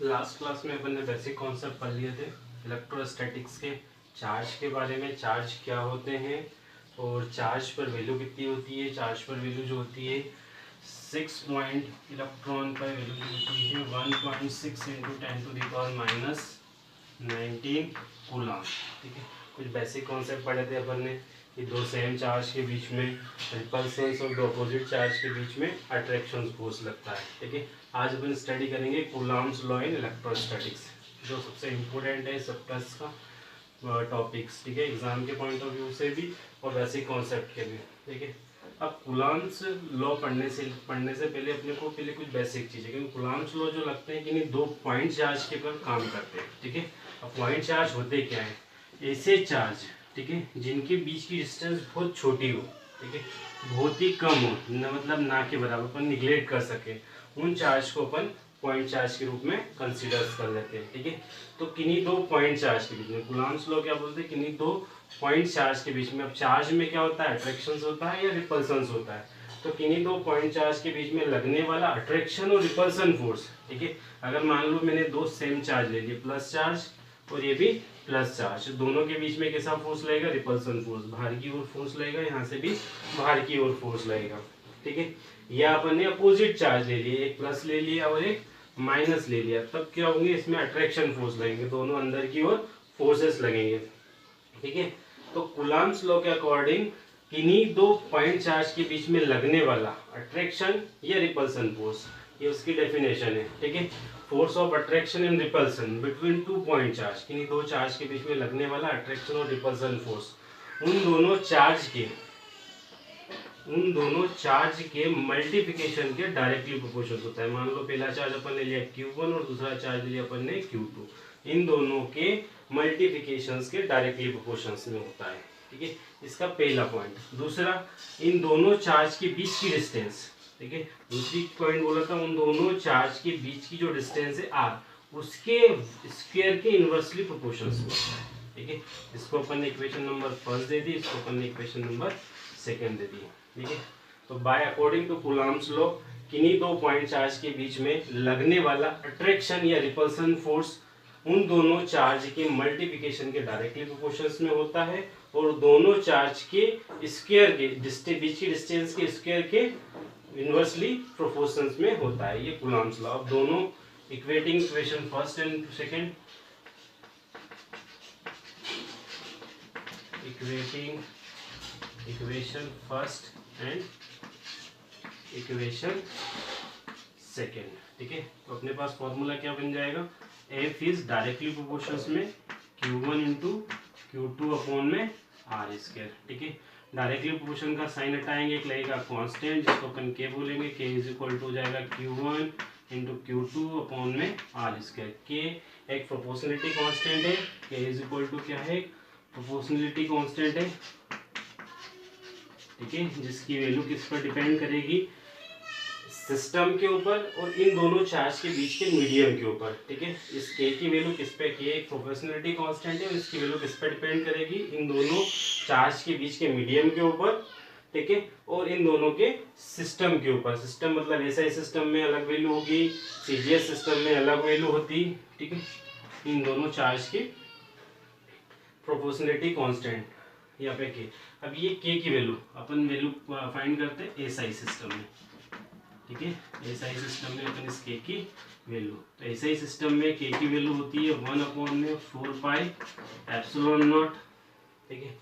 Last class में अपन ने basic concept पढ़ लिए थे इलेक्ट्रोस्टैटिक्स के, चार्ज के बारे में। चार्ज क्या होते हैं और चार्ज पर वैल्यू कितनी होती है। चार्ज पर वैल्यू जो होती है 6 पॉइंट, इलेक्ट्रॉन पर वैल्यू जो होती है 1.6 इंटू 10⁻19 कूलम। ठीक है, कुछ बेसिक कॉन्सेप्ट पढ़े थे अपन ने कि दो सेम चार्ज के बीच में रिपल्सन्स और दो अपोजिट चार्ज के बीच में अट्रैक्शन फोर्स लगता है। ठीक है, आज अपन स्टडी करेंगे कूलम्स लॉ इन इलेक्ट्रोस्टैटिक्स, जो सबसे इम्पोर्टेंट है सब क्लास का टॉपिक्स। ठीक है, एग्जाम के पॉइंट ऑफ व्यू से भी और बेसिक कॉन्सेप्ट के भी। ठीक है, अब कूलम्स लॉ पढ़ने से पहले अपने को कुछ बेसिक चीज़ें, क्योंकि कूलम्स लॉ जो लगते हैं कि नहीं दो पॉइंट चार्ज के पर काम करते हैं। ठीक है, अब पॉइंट चार्ज होते क्या है, ऐसे चार्ज, ठीक है, जिनके बीच की डिस्टेंस बहुत छोटी हो, ठीक है, बहुत ही कम हो, मतलब ना के बराबर, अपन निगलेक्ट कर सके, उन चार्ज को अपन पॉइंट चार्ज के रूप में कंसीडर कर लेते हैं। ठीक है, तो किन्हीं दो पॉइंट चार्ज के बीच में कूलम्स लॉ क्या बोलते हैं, किन्हीं दो पॉइंट चार्ज के बीच में। अब चार्ज में क्या होता है, अट्रैक्शन होता है या रिपल्सन होता है। तो किन्हीं दो पॉइंट चार्ज के बीच में लगने वाला अट्रैक्शन और रिपल्सन फोर्स। ठीक है, अगर मान लो मैंने दो सेम चार्ज ले लिए, प्लस चार्ज और ये भी प्लस चार्ज, दोनों के बीच में कैसा फोर्स लगेगा, रिपल्सन फोर्स, बाहर की ओर फोर्स लगेगा, यहाँ से भी बाहर की ओर फोर्स लगेगा। ठीक है, या अपन ने अपोजिट चार्ज ले लिए, एक प्लस ले लिया और एक माइनस ले लिया, तब क्या होंगे, इसमें अट्रैक्शन फोर्स लगेंगे, दोनों अंदर की ओर फोर्सेस लगेंगे। ठीक है, तो कूलम्स लॉ के अकॉर्डिंग किन्हीं दो पॉइंट चार्ज के बीच में लगने वाला अट्रैक्शन या रिपल्सन फोर्स, ये उसकी डेफिनेशन है। ठीक है, force of attraction and repulsion between two point charge, किन्हीं दो चार्ज के बीच में लगने वाला अट्रैक्शन और रिपल्सन फोर्स उन दोनों चार्ज के मल्टीप्लिकेशन के डायरेक्टली प्रोपोर्शनल होता है। मान लो पहला चार्ज अपन ने लिया Q1 और दूसरा चार्ज लिया अपन ने Q2, इन दोनों के मल्टीप्लिकेशंस के डायरेक्टली प्रोपोर्शनल में होता है। ठीक है, इसका पहला पॉइंट। दूसरा, इन दोनों चार्ज के बीच की डिस्टेंस। ठीक है, दूसरी पॉइंट बोला था, उन दोनों चार्ज के बीच की जो डिस्टेंस है r, उसके स्क्वायर के इनवर्सली प्रोपोर्शनल में होता है। ठीक है, इसको अपन ने इक्वेशन नंबर फर्स्ट दे दी, इसको अपन ने इक्वेशन नंबर सेकेंड दे दी। ठीक है, तो by according to Coulomb's law किन्हीं दो पॉइंट चार्ज के बीच में लगने वाला अट्रैक्शन या रिपल्सन फोर्स उन दोनों चार्ज के मल्टीप्लिकेशन के डायरेक्टली प्रोपोर्शनल में होता है और दोनों चार्ज के स्क्वायर के बीच की डिस्टेंस के स्क्वायर के इनवर्सली प्रोपोर्शनल में होता है। ये कूलम्स लॉ। अब दोनों equating equation first and second, equating equation first and equation second. ठीक है, तो अपने पास फॉर्मूला क्या बन जाएगा, F इज डायरेक्टली प्रोपोर्शनल में Q1 इंटू Q2 अपॉन में R स्क्वायर। ठीक है, डायरेक्टली प्रोपोर्शन का साइन हटाएंगे, एक लगेगा कांस्टेंट जिसको अपन K बोलेंगे, K इज इक्वल टू हो जाएगा Q1 इंटू Q2 अपॉन में R स्क्वायर। K एक प्रोपोर्शनलिटी कांस्टेंट है, K इज इक्वल टू क्या है, प्रोपोर्शनलिटी कांस्टेंट है। ठीक है, जिसकी वैल्यू किस पर डिपेंड करेगी, सिस्टम के ऊपर और इन दोनों चार्ज के बीच के मीडियम के ऊपर। ठीक है, इस K की वैल्यू किस पे, K एक प्रोपोर्शनलिटी कांस्टेंट है और इसकी वैल्यू किस पे डिपेंड करेगी, इन दोनों चार्ज के बीच के मीडियम के ऊपर। ठीक है, और इन दोनों के सिस्टम के ऊपर। सिस्टम मतलब ऐसा सिस्टम में अलग वैल्यू होगी, सीजीएस सिस्टम में अलग वैल्यू होती। ठीक है, इन दोनों चार्ज की प्रोपोर्शनलिटी कांस्टेंट यहाँ पे K। अब ये K की वैल्यू अपन फाइंड करते हैं एसआई सिस्टम में। ठीक है, एसआई सिस्टम में अपन इस K की वैल्यू, तो एसआई सिस्टम में K की वैल्यू होती है 1 अपॉन में 4 पाई एप्सिलॉन नॉट। ठीक है,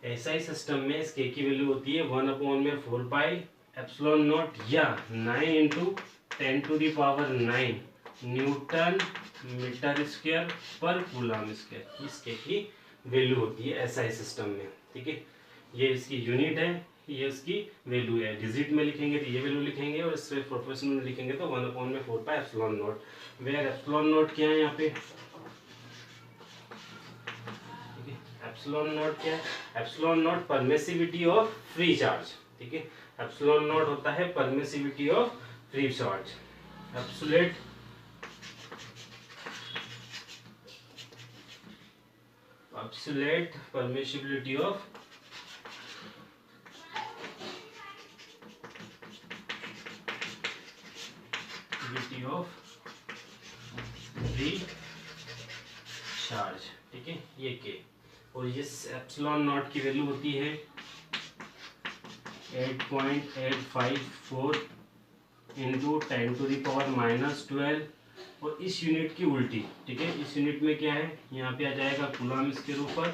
एसआई सिस्टम में इस K की वैल्यू होती है 1 अपॉन में 4 पाई एप्सिलॉन नॉट या 9 इंटू 10⁻⁹ न्यूटन मीटर स्क्वायर पर कूलम स्क्वायर। इस K की वैल्यू होती है एसआई सिस्टम में। ठीक है, ये इसकी यूनिट है, ये इसकी वैल्यू है। डिजिट में लिखेंगे तो ये वैल्यू लिखेंगे और इससे प्रोपोर्शनल में लिखेंगे तो 1 अपॉन में 4 pi epsilon naught, where epsilon naught क्या है यहाँ पे। ठीक है, एप्सिलॉन नॉट क्या है, epsilon naught permissivity of free charge. ठीक है, एप्सिलॉन नॉट होता है permissivity of free charge, absolute permissibility of free charge, ठीक है, ये के। और ये एप्सिलॉन नॉट की वैल्यू होती है 8.854 इंटू 10⁻⁻12 और इस यूनिट की उल्टी, ठीक है, इस यूनिट में क्या है, यहाँ पे आ जाएगा कूलम स्क्वायर ऊपर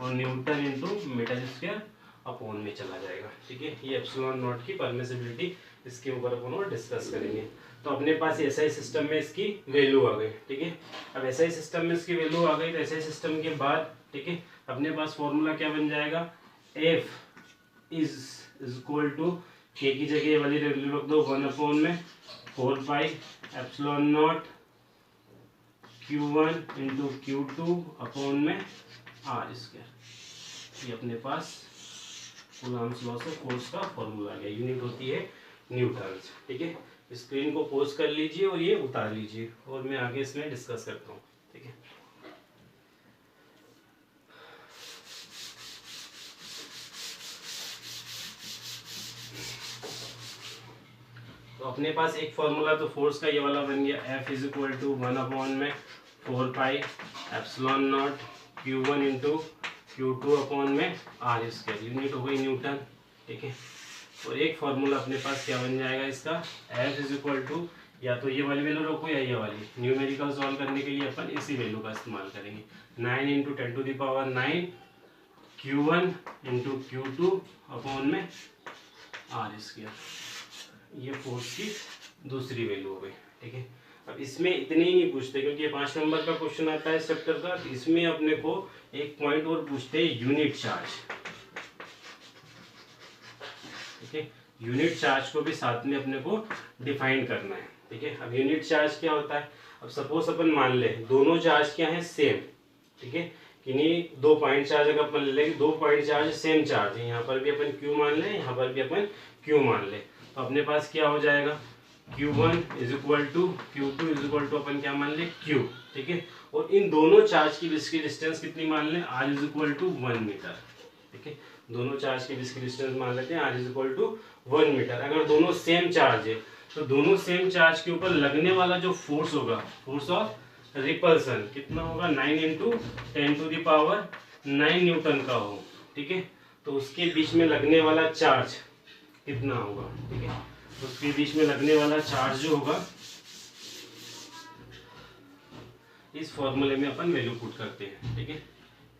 और newton into metre square upon में चला जाएगा, ठीक है। ये एप्सिलॉन नॉट की परमिसिबिलिटी इसके ऊपर अपन और डिस्कस करेंगे। तो अपने पास एसआई सिस्टम में इसकी वैल्यू आ गई, ठीक है। अब एसआई सिस्टम में इसकी वैल्यू आ गई तो एसआई सिस्टम के बाद, ठीक है, अपने पास फॉर्मूला क्या बन जाएगा, एफ इज इक्वल टू के की जगह वाली वैल्यू रख दो 1/4 pi epsilon naught Q1 into Q2 upon में आर स्क्वायर। ये अपने पास कूलम्ब्स लॉ से फोर्स का फॉर्मूला आ गया। यूनिट होती है न्यूटन्स, ठीक है। स्क्रीन को पॉज कर लीजिए और ये उतार लीजिए और मैं आगे इसमें डिस्कस करता हूँ, ठीक है। तो अपने पास एक फॉर्मूला तो फोर्स का ये वाला बन गया, F is equal to 1/4 pi epsilon naught Q1 into Q2 upon में आर स्क्वायर। यूनिट हो गई न्यूटन, ठीक है। और एक फॉर्मूला अपने पास क्या बन जाएगा इसका, F इज इक्वल टू, या तो ये वाली वैल्यू रखो या ये वाली, न्यूमेरिकल सॉल्व करने के लिए अपन इसी वैल्यू का इस्तेमाल करेंगे। 9 into 10⁻⁹ Q1 into Q2 upon में आर स्क्वायर। ये फोर्स की दूसरी वैल्यू हो गई, ठीक है। अब इसमें इतने ही नहीं पूछते क्योंकि ये 5 नंबर का क्वेश्चन आता है इस चैप्टर का। तो इसमें अपने को एक पॉइंट और पूछते हैं, यूनिट चार्ज, ठीक है। यूनिट चार्ज को भी साथ में अपने को डिफाइन करना है, ठीक है। अब यूनिट चार्ज क्या होता है, अब सपोज अपन मान ले दोनों चार्ज क्या है, सेम, ठीक है। किन्हीं 2 पॉइंट चार्ज अगर अपन ले लेंगे, 2 पॉइंट चार्ज सेम चार्ज है, यहाँ पर भी अपन Q मान लें, यहाँ पर भी अपन Q मान लें, तो अपने पास क्या हो जाएगा, Q1 is equal to Q2 is equal to अपन क्या मान लें Q, ठीक है। और इन दोनों चार्ज की बीच की डिस्टेंस कितनी मान लें, R is equal to 1 metre, ठीक है। दोनों चार्ज के बीच की डिस्टेंस मान लेते हैं R is equal to 1 metre. अगर दोनों सेम चार्ज है तो दोनों सेम चार्ज के ऊपर लगने वाला जो फोर्स होगा, फोर्स ऑफ रिपल्सन कितना होगा, 9 इंटू 10⁻⁹ न्यूटन का हो, ठीक है। तो उसके बीच में लगने वाला चार्ज कितना होगा, ठीक है। तो उसके बीच में लगने वाला चार्ज जो होगा, इस फॉर्मूले में अपन वैल्यू पुट करते हैं, ठीक है।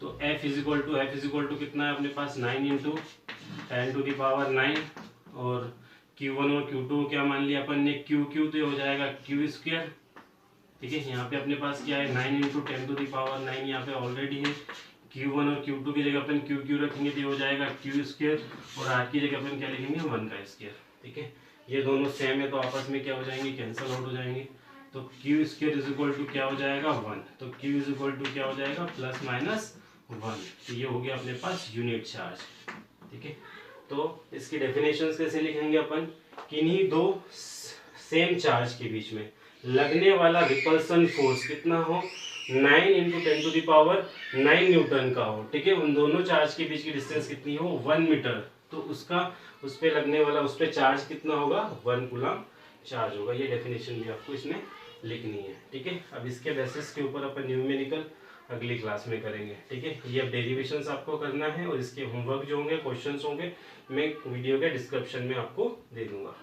तो F इज इक्वल टू कितना है अपने पास, 9 इंटू 10⁻⁹ और Q1 और Q2 क्या मान लिया अपन ने, Q तो ये हो जाएगा Q स्क्वायर, ठीक है। यहाँ पे अपने पास क्या है, 9 इंटू 10⁻⁹ यहाँ पे ऑलरेडी है। Q1 और Q2 की जगह अपन Q रखेंगे तो ये हो जाएगा Q स्क्वायर और R की जगह अपन क्या लिखेंगे, 1 का स्क्वायर, ठीक है। ये दोनों सेम है तो आपस में क्या हो जाएंगे, कैंसिल आउट हो जाएंगे। तो Q square is equal to क्या हो जाएगा, 1। तो Q इज इक्वल टू क्या हो जाएगा, +-1। तो ये हो गया अपने पास यूनिट चार्ज, ठीक है। तो इसकी डेफिनेशंस कैसे लिखेंगे अपन, किन्हीं 2 सेम चार्ज के बीच में लगने वाला रिपल्सन फोर्स कितना हो, 9 इंटू 10⁻⁹ न्यूटन का हो, ठीक है। उन दोनों चार्ज के बीच की डिस्टेंस कितनी हो, 1 मीटर। तो उसका उस पे लगने वाला, उस पे चार्ज कितना होगा, 1 कूलम चार्ज होगा। ये डेफिनेशन भी आपको इसमें लिखनी है, ठीक है। अब इसके बेसिस के ऊपर अपन न्यूमेरिकल अगली क्लास में करेंगे, ठीक है। ये अब डेरिवेशंस आपको करना है और इसके होमवर्क जो होंगे, क्वेश्चंस होंगे, मैं वीडियो के डिस्क्रिप्शन में आपको दे दूंगा।